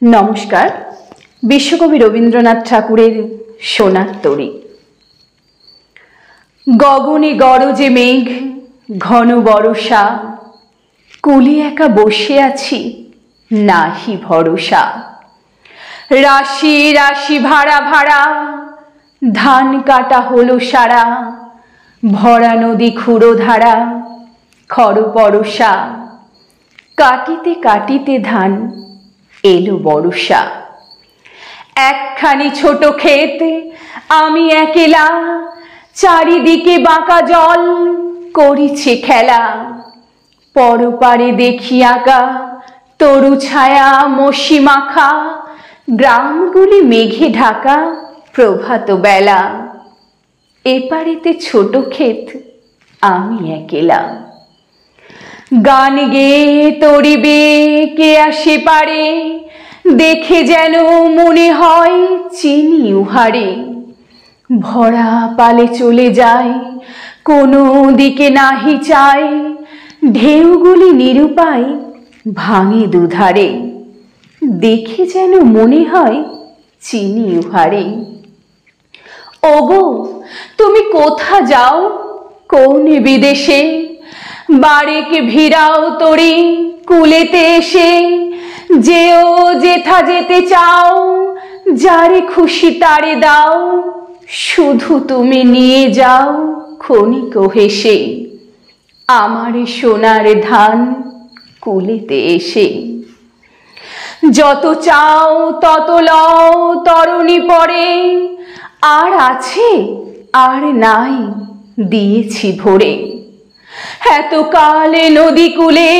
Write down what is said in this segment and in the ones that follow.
नमस्कार। विश्वकवि रवींद्रनाथ ठाकुरेर सोनार तरी। गगने गरजे मेघ, घन बरषा, कुले एका बसे आछि नाहि भरसा। राशि राशि भाड़ा भाड़ा, धान काटा हलो सारा, भरा नदी खुड़ो धारा, खर परसा। काटिते काटिते धान एलो बरषा। एकखानी छोटो खेत आमी एकेला, चारिदिके बाँका जल करिछे खेला। परपारे देखी आँका तरु छाया मशी माखा, ग्रामगुली मेघे ढाका प्रभात बेला। एपारेते छोटो खेत आमी एकेला। गान गे तोड़ी बे के आशे पारे, देखे जेन मने हय चिनी उहारे। भरा पाले चले जाए कोनो दिके नाहि चाय, ढेउगुली निरुपाय भांगे दुधारे। देखे जेन मने हय चिनी उहारे। ओगो तुमी कोथा जाओ कोन विदेशे, बाड़ेके भिड़ाओ तोड़ी कुलेते एसे। जेओ जेथा जेते चाओ, जारे खुशी तारे दाओ, शुधु तुमी निये जाओ क्षणिक हेसे। आमारे सोनार धान कुलेते एसे। যত চাও তত লও তরণী পরে, আর আছে আর নাই দিয়েছি ভরে। এতকালে নদী কূলে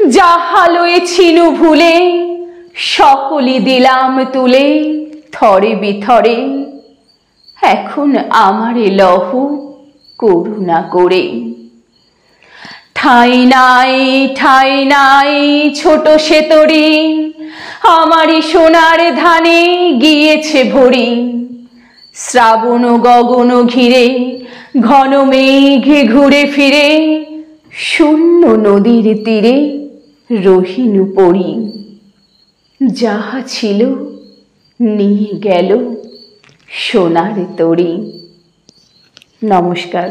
যাহা লয়েছিনু ভুলে, সকলি দিলাম তুলে থরে বিথরে। এখন আমারে লহ করুণা করে। ঠাঁই নাই ছোট সে তরি, আমারি সোনার ধানে গিয়েছে ভরি। শ্রাবণ গগন ঘিরে ঘন মেঘে ঘুরে ফিরে, শূন্য নদীর তীরে রহিনু পড়ি। যাহা ছিল নিয়ে গেল সোনার তরি। নমস্কার।